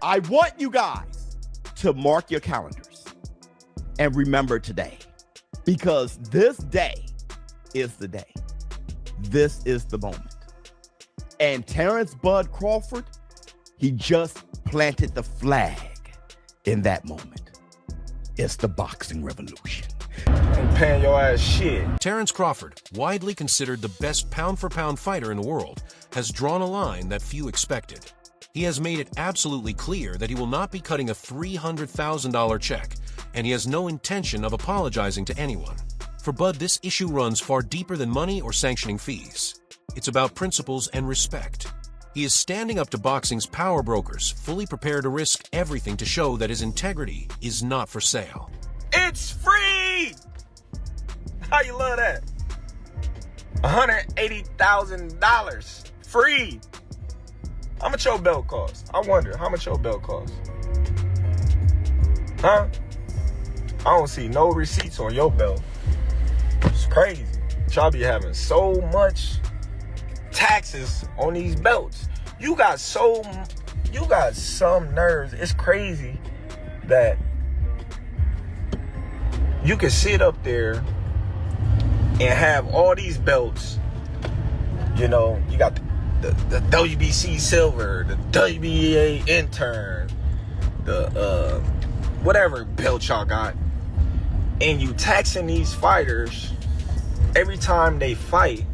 I want you guys to mark your calendars and remember today, because this day is the day. This is the moment. And Terence Bud Crawford, he just planted the flag in that moment. It's the boxing revolution. Ain't paying your ass shit. Terence Crawford, widely considered the best pound-for-pound fighter in the world, has drawn a line that few expected. He has made it absolutely clear that he will not be cutting a $300,000 check, and he has no intention of apologizing to anyone. For Bud, this issue runs far deeper than money or sanctioning fees. It's about principles and respect. He is standing up to boxing's power brokers, fully prepared to risk everything to show that his integrity is not for sale. It's free! How you love that? $180,000 free. How much your belt cost? I wonder, how much your belt cost? Huh? I don't see no receipts on your belt. It's crazy. Y'all be having so much taxes on these belts. You got some nerves. It's crazy that you can sit up there and have all these belts. You know, you got the WBC silver, the WBA intern, the whatever belt y'all got, and you taxing these fighters every time they fight,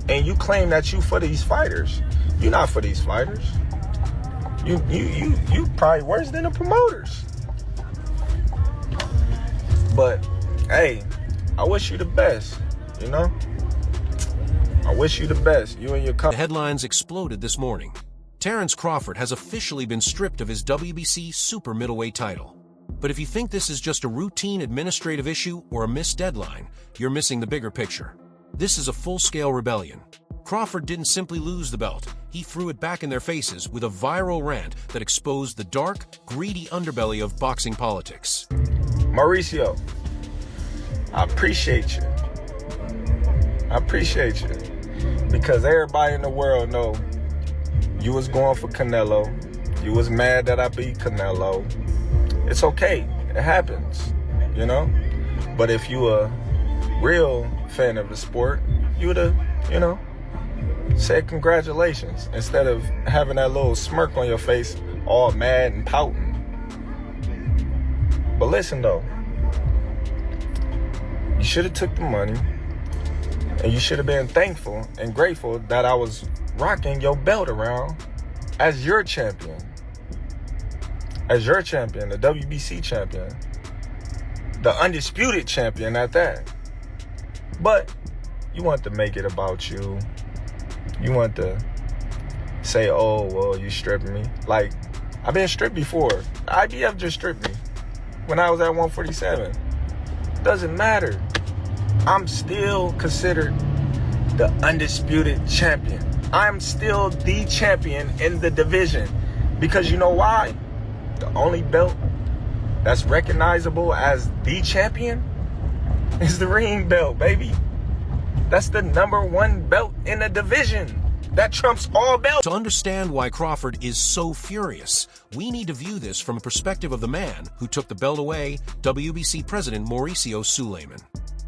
and you claim that you for these fighters. You're not for these fighters. You probably worse than the promoters. But hey, I wish you the best, you know? I wish you the best, you and your company. The headlines exploded this morning. Terence Crawford has officially been stripped of his WBC super middleweight title. But if you think this is just a routine administrative issue or a missed deadline, you're missing the bigger picture. This is a full-scale rebellion. Crawford didn't simply lose the belt, he threw it back in their faces with a viral rant that exposed the dark, greedy underbelly of boxing politics. Mauricio, I appreciate you. I appreciate you. Because everybody in the world know you was going for Canelo. You was mad that I beat Canelo. It's okay. It happens, you know? But if you a real fan of the sport, you would have, you know, said congratulations instead of having that little smirk on your face, all mad and pouting. But listen though, you should have took the money, and you should have been thankful and grateful that I was rocking your belt around as your champion. As your champion, the WBC champion. The undisputed champion at that. But you want to make it about you. You want to say, oh, well, you stripping me. Like, I've been stripped before. The IBF just stripped me when I was at 147. Doesn't matter. I'm still considered the undisputed champion. I'm still the champion in the division. Because you know why? The only belt that's recognizable as the champion is the ring belt, baby. That's the #1 belt in the division. That trumps all belts. To understand why Crawford is so furious, we need to view this from a perspective of the man who took the belt away, WBC President Mauricio Suleiman.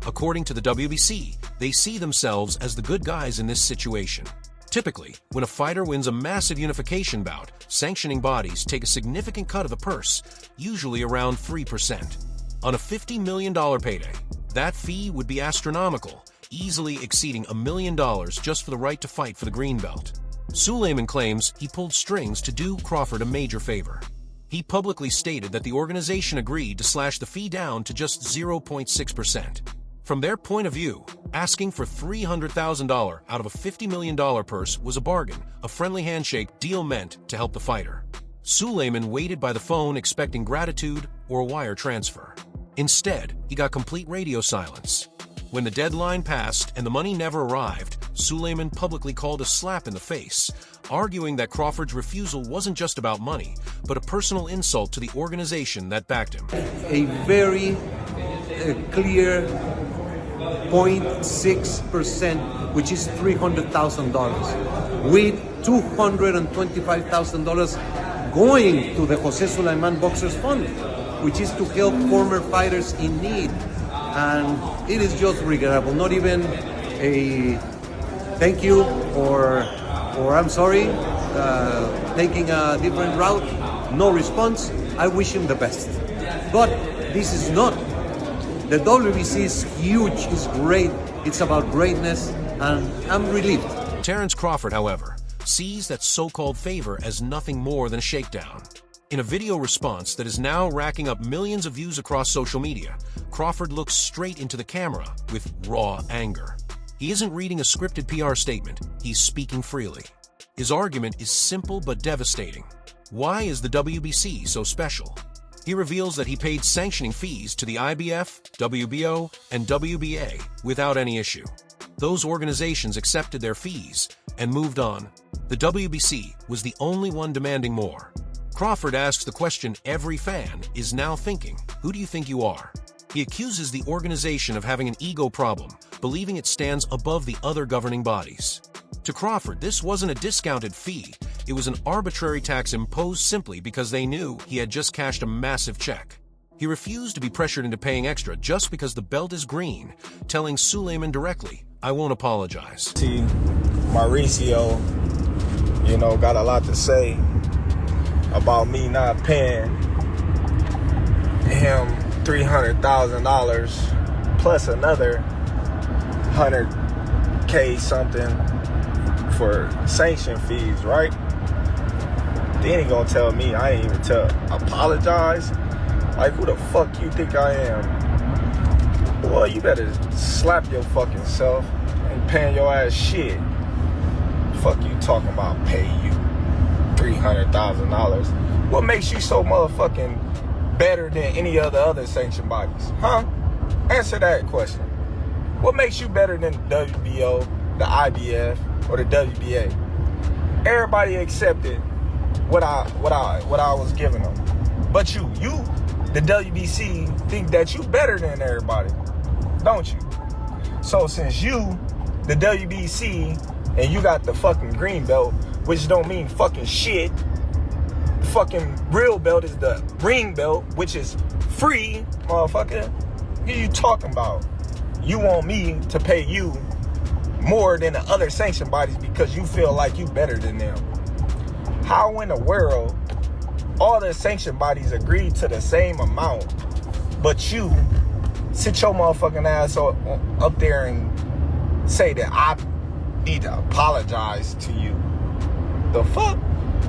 According to the WBC, they see themselves as the good guys in this situation. Typically, when a fighter wins a massive unification bout, sanctioning bodies take a significant cut of the purse, usually around 3%. On a $50 million payday, that fee would be astronomical, easily exceeding $1 million just for the right to fight for the green belt. Suleiman claims he pulled strings to do Crawford a major favor. He publicly stated that the organization agreed to slash the fee down to just 0.6%. From their point of view, asking for $300,000 out of a $50 million purse was a bargain, a friendly handshake deal meant to help the fighter. Suleiman waited by the phone expecting gratitude or a wire transfer. Instead, he got complete radio silence. When the deadline passed and the money never arrived, Suleiman publicly called a slap in the face, arguing that Crawford's refusal wasn't just about money, but a personal insult to the organization that backed him. A very clear 0.6%, which is $300,000, with $225,000 going to the Jose Sulaiman Boxers Fund, which is to help former fighters in need. And it is just regrettable. Not even a thank you or I'm sorry, taking a different route. No response. I wish him the best. But this is not. The WBC is huge, it's great, it's about greatness, and I'm relieved. Terence Crawford, however, sees that so-called favor as nothing more than a shakedown. In a video response that is now racking up millions of views across social media, Crawford looks straight into the camera with raw anger. He isn't reading a scripted PR statement, he's speaking freely. His argument is simple but devastating. Why is the WBC so special? He reveals that he paid sanctioning fees to the IBF, WBO, and WBA without any issue. Those organizations accepted their fees and moved on. The WBC was the only one demanding more. Crawford asks the question every fan is now thinking, who do you think you are? He accuses the organization of having an ego problem, believing it stands above the other governing bodies. To Crawford, this wasn't a discounted fee, it was an arbitrary tax imposed simply because they knew he had just cashed a massive check. He refused to be pressured into paying extra just because the belt is green, telling Sulaiman directly, I won't apologize. See, Mauricio, got a lot to say about me not paying him $300,000 plus another $100K something for sanction fees, right? Then he gonna tell me I ain't even apologize? Like, who the fuck you think I am? Boy, you better slap your fucking self. Ain't paying your ass shit. Fuck you talking about pay you $300,000. What makes you so motherfucking better than any of the other sanction bodies? Huh? Answer that question. What makes you better than the WBO, the IBF, or the WBA? Everybody accepted what I was giving them. But you, the WBC, think that you better than everybody, don't you? So since you, the WBC, and you got the fucking green belt, which don't mean fucking shit. The fucking real belt is the ring belt, which is free, motherfucker. What are you talking about? You want me to pay you more than the other sanction bodies because you feel like you better than them. How in the world all the sanction bodies agreed to the same amount, but you sit your motherfucking ass up there and say that I need to apologize to you? The fuck?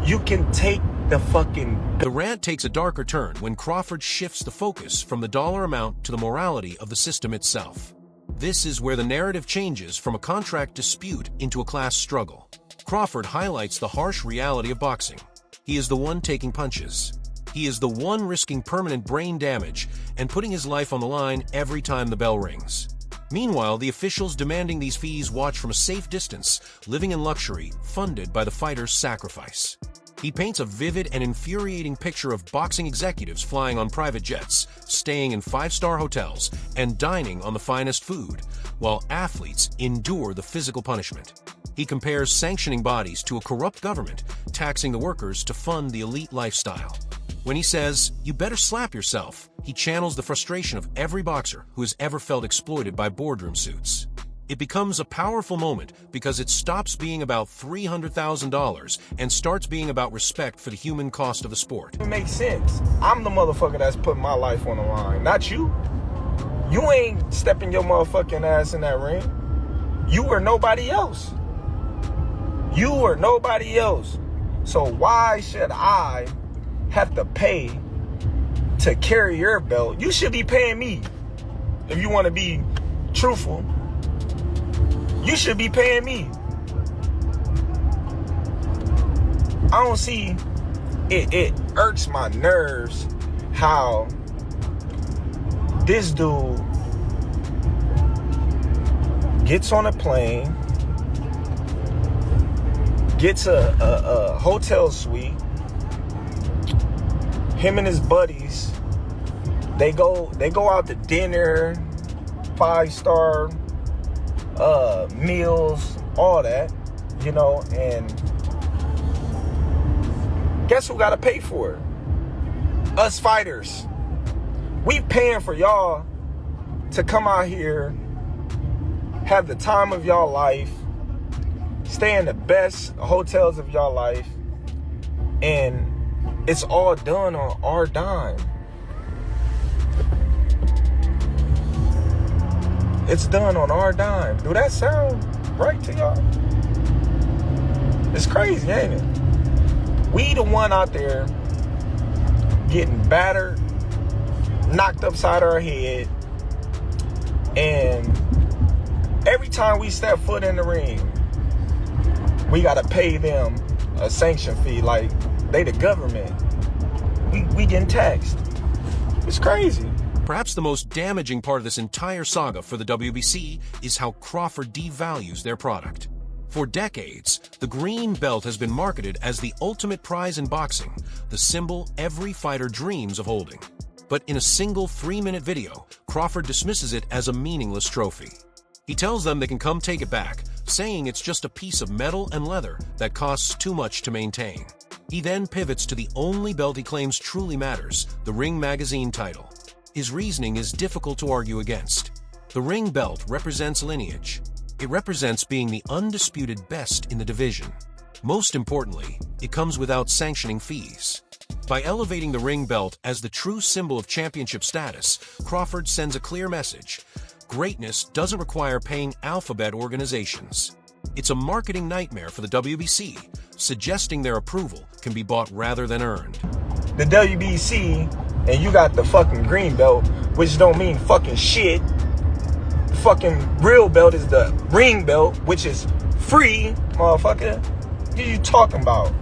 You can take the fucking... The rant takes a darker turn when Crawford shifts the focus from the dollar amount to the morality of the system itself. This is where the narrative changes from a contract dispute into a class struggle. Crawford highlights the harsh reality of boxing. He is the one taking punches. He is the one risking permanent brain damage and putting his life on the line every time the bell rings. Meanwhile, the officials demanding these fees watch from a safe distance, living in luxury, funded by the fighter's sacrifice. He paints a vivid and infuriating picture of boxing executives flying on private jets, staying in five-star hotels, and dining on the finest food, while athletes endure the physical punishment. He compares sanctioning bodies to a corrupt government, taxing the workers to fund the elite lifestyle. When he says, "You better slap yourself," he channels the frustration of every boxer who has ever felt exploited by boardroom suits. It becomes a powerful moment because it stops being about $300,000 and starts being about respect for the human cost of the sport. It makes sense. I'm the motherfucker that's putting my life on the line, not you. You ain't stepping your motherfucking ass in that ring. You or nobody else. You or nobody else. So why should I have to pay to carry your belt? You should be paying me. If you want to be truthful, you should be paying me. I don't see it. It irks my nerves how this dude gets on a plane, gets a hotel suite. Him and his buddies, they go out to dinner, 5-star meals, all that, and Guess who got to pay for it? Us fighters. We paying for y'all to come out here, have the time of y'all life, stay in the best hotels of y'all life, and it's all done on our dime. It's done on our dime. Do that sound right to y'all? It's crazy, ain't it? We the one out there getting battered, knocked upside our head, and every time we step foot in the ring, we gotta pay them a sanction fee like they the government. We getting taxed. It's crazy. Perhaps the most damaging part of this entire saga for the WBC is how Crawford devalues their product. For decades, the green belt has been marketed as the ultimate prize in boxing, the symbol every fighter dreams of holding. But in a single 3-minute video, Crawford dismisses it as a meaningless trophy. He tells them they can come take it back, saying it's just a piece of metal and leather that costs too much to maintain. He then pivots to the only belt he claims truly matters, the Ring Magazine title. His reasoning is difficult to argue against. The ring belt represents lineage. It represents being the undisputed best in the division. Most importantly, it comes without sanctioning fees. By elevating the ring belt as the true symbol of championship status, Crawford sends a clear message. Greatness doesn't require paying alphabet organizations. It's a marketing nightmare for the WBC, suggesting their approval can be bought rather than earned. The WBC, and you got the fucking green belt, which don't mean fucking shit. The fucking real belt is the ring belt, which is free, motherfucker. What are you talking about?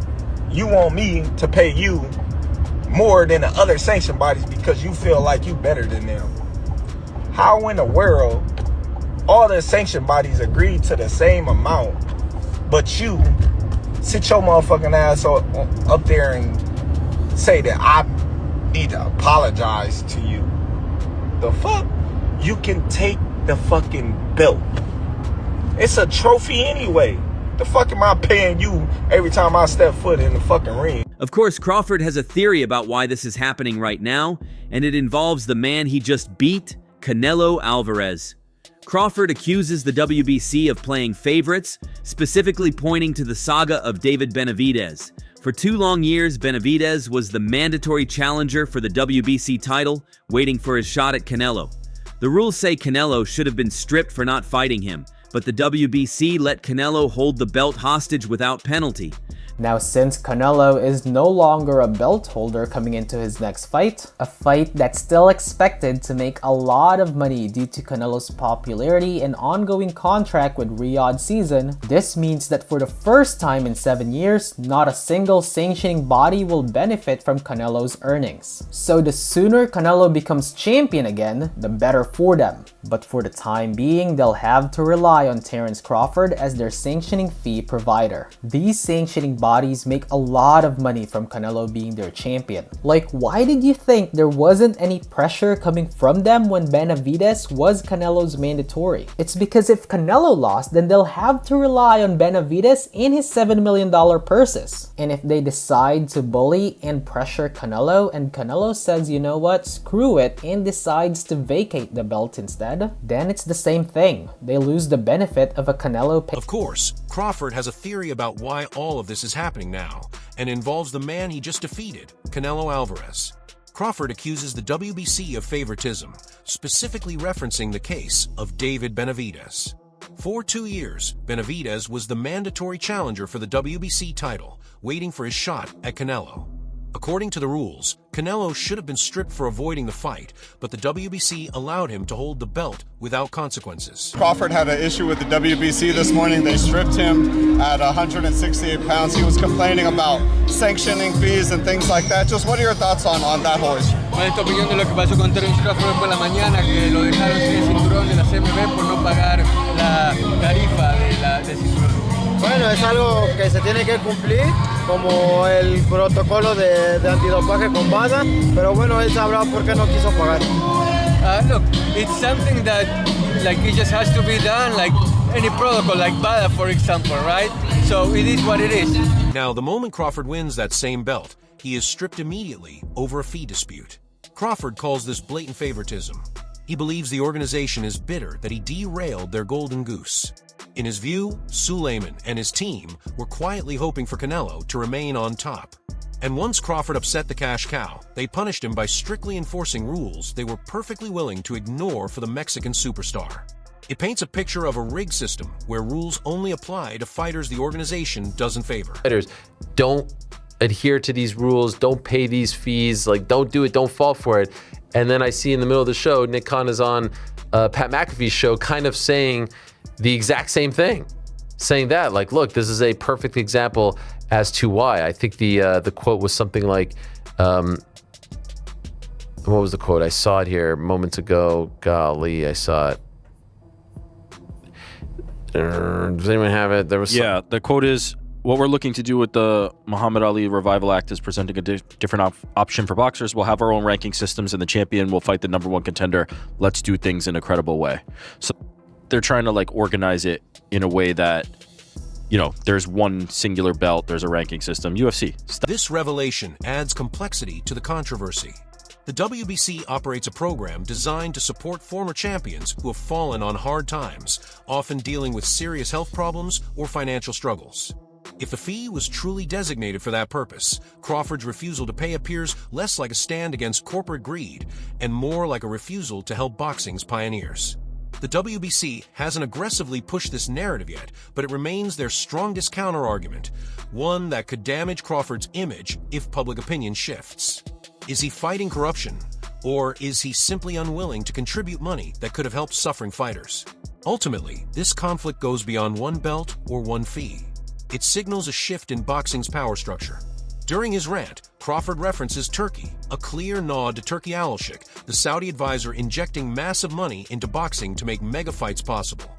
You want me to pay you more than the other sanction bodies because you feel like you better than them. How in the world all the sanction bodies agreed to the same amount, but you sit your motherfucking ass up there and say that I need to apologize to you? The fuck? You can take the fucking belt. It's a trophy anyway. The fuck am I paying you every time I step foot in the fucking ring? Of course, Crawford has a theory about why this is happening right now, and it involves the man he just beat, Canelo Álvarez. Crawford accuses the WBC of playing favorites, specifically pointing to the saga of David Benavidez. For 2 long years, Benavidez was the mandatory challenger for the WBC title, waiting for his shot at Canelo. The rules say Canelo should have been stripped for not fighting him, but the WBC let Canelo hold the belt hostage without penalty. Now, since Canelo is no longer a belt holder coming into his next fight, a fight that's still expected to make a lot of money due to Canelo's popularity and ongoing contract with Riyadh season, this means that for the first time in 7 years, not a single sanctioning body will benefit from Canelo's earnings. So the sooner Canelo becomes champion again, the better for them. But for the time being, they'll have to rely on Terence Crawford as their sanctioning fee provider. These sanctioning bodies make a lot of money from Canelo being their champion. Like, why did you think there wasn't any pressure coming from them when Benavidez was Canelo's mandatory? It's because if Canelo lost, then they'll have to rely on Benavidez and his $7 million purses. And if they decide to bully and pressure Canelo, and Canelo says, you know what, screw it, and decides to vacate the belt instead, then it's the same thing. They lose the benefit of a Canelo pick. Of course, Crawford has a theory about why all of this is happening now, and involves the man he just defeated, Canelo Álvarez. Crawford accuses the WBC of favoritism, specifically referencing the case of David Benavidez. For 2 years, Benavidez was the mandatory challenger for the WBC title, waiting for his shot at Canelo. According to the rules, Canelo should have been stripped for avoiding the fight, but the WBC allowed him to hold the belt without consequences. Crawford had an issue with the WBC this morning. They stripped him at 168 pounds. He was complaining about sanctioning fees and things like that. Just what are your thoughts on that whole issue? ¿Cuál es tu opinión de lo que pasó con Terence Crawford por la mañana, que lo dejaron sin el cinturón de la CMB por no pagar la tarifa del cinturón? Bueno, es algo que se tiene que cumplir, como el protocolo de antidopaje con banda, pero bueno, él sabrá por qué no quiso pagar. Look, it's something that, like, it just has to be done. Like, any protocol like BADA, for example, right? So it is what it is. Now, the moment Crawford wins that same belt, he is stripped immediately over a fee dispute. Crawford calls this blatant favoritism. He believes the organization is bitter that he derailed their golden goose. In his view, Suleiman and his team were quietly hoping for Canelo to remain on top. And once Crawford upset the cash cow, they punished him by strictly enforcing rules they were perfectly willing to ignore for the Mexican superstar. It paints a picture of a rigged system where rules only apply to fighters the organization doesn't favor. Fighters don't adhere to these rules, don't pay these fees, like don't do it, don't fall for it. And then I see in the middle of the show, Nick Khan is on Pat McAfee's show kind of saying the exact same thing. Saying that, like, look, this is a perfect example as to why. I think the quote was something like, what was the quote? I saw it here moments ago. Golly, I saw it. Does anyone have it? There was the quote is, what we're looking to do with the Muhammad Ali Revival Act is presenting a different option for boxers. We'll have our own ranking systems, and the champion will fight the #1 contender. Let's do things in a credible way. So they're trying to like organize it in a way that, you know, there's one singular belt, there's a ranking system. UFC. This revelation adds complexity to the controversy. The WBC operates a program designed to support former champions who have fallen on hard times, often dealing with serious health problems or financial struggles. If the fee was truly designated for that purpose, Crawford's refusal to pay appears less like a stand against corporate greed and more like a refusal to help boxing's pioneers. The WBC hasn't aggressively pushed this narrative yet, but it remains their strongest counter-argument, one that could damage Crawford's image if public opinion shifts. Is he fighting corruption, or is he simply unwilling to contribute money that could have helped suffering fighters? Ultimately, this conflict goes beyond one belt or one fee. It signals a shift in boxing's power structure. During his rant, Crawford references Turkey, a clear nod to Turki Al-Sheikh, the Saudi advisor injecting massive money into boxing to make mega fights possible.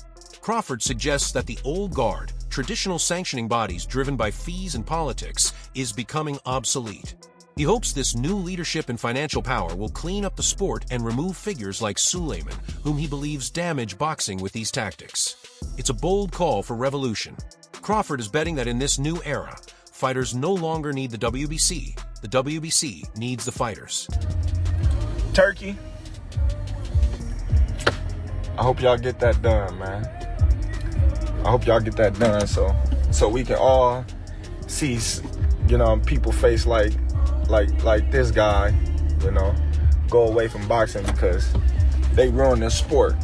Crawford suggests that the old guard, traditional sanctioning bodies driven by fees and politics, is becoming obsolete. He hopes this new leadership and financial power will clean up the sport and remove figures like Suleiman, whom he believes damage boxing with these tactics. It's a bold call for revolution. Crawford is betting that in this new era, fighters no longer need the WBC needs the fighters. Turkey, I hope y'all get that done, man. I hope y'all get that done so we can all see, you know, people face like this guy, you know, go away from boxing because they ruin the sport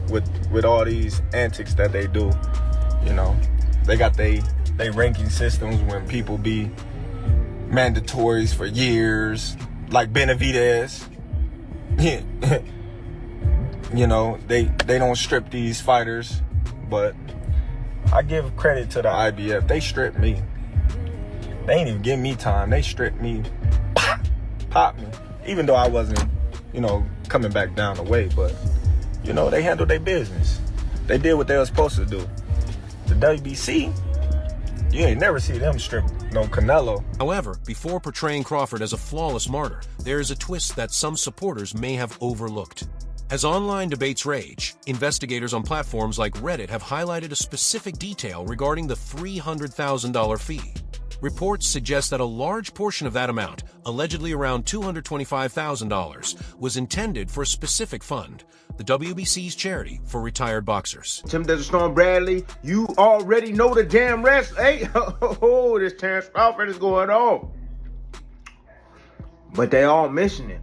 with all these antics that they do, you know. They got they ranking systems when people be mandatories for years, like Benavidez. You know, they don't strip these fighters, but I give credit to the IBF. They stripped me. They ain't even give me time. They stripped me, pop me. Even though I wasn't, you know, coming back down the way, but, you know, they handled their business. They did what they were supposed to do. The WBC, you ain't never see them strip no Canelo. However, before portraying Crawford as a flawless martyr, there is a twist that some supporters may have overlooked. As online debates rage, investigators on platforms like Reddit have highlighted a specific detail regarding the $300,000 fee. Reports suggest that a large portion of that amount, allegedly around $225,000, was intended for a specific fund, the WBC's charity for retired boxers. Tim Desert Storm Bradley, you already know the damn rest. Hey, oh, this Terence Crawford is going on. But they all missing it.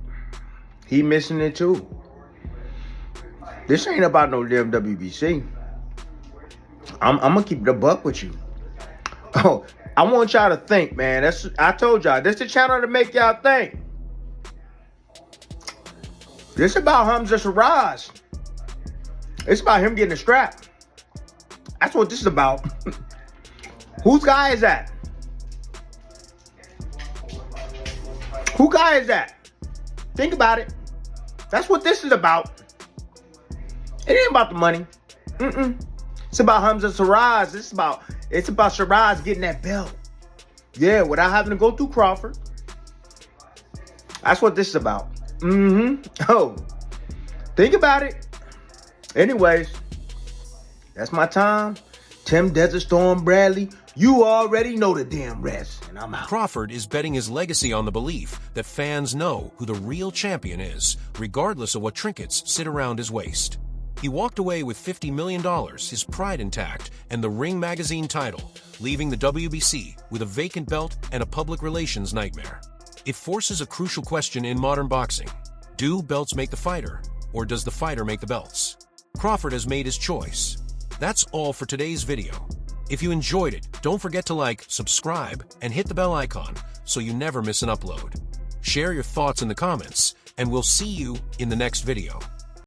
He missing it too. This ain't about no damn WBC. I'm gonna keep the buck with you. Oh, I want y'all to think, man. I told y'all, this is the channel to make y'all think. This about Hamza Shiraz. It's about him getting a strap. That's what this is about. Whose guy is that? Who guy is that? Think about it. That's what this is about. It ain't about the money. It's about Hamza Shiraz. It's about Shiraz getting that belt. Yeah, without having to go through Crawford. That's what this is about. Oh, think about it. Anyways, That's my time. Tim Desert Storm Bradley, you already know the damn rest, and I'm out. Crawford is betting his legacy on the belief that fans know who the real champion is, regardless of what trinkets sit around his waist. He walked away with $50 million, his pride intact, and the Ring Magazine title, leaving the WBC with a vacant belt and a public relations nightmare. It forces a crucial question in modern boxing. Do belts make the fighter, or does the fighter make the belts? Crawford has made his choice. That's all for today's video. If you enjoyed it, don't forget to like, subscribe, and hit the bell icon so you never miss an upload. Share your thoughts in the comments, and we'll see you in the next video.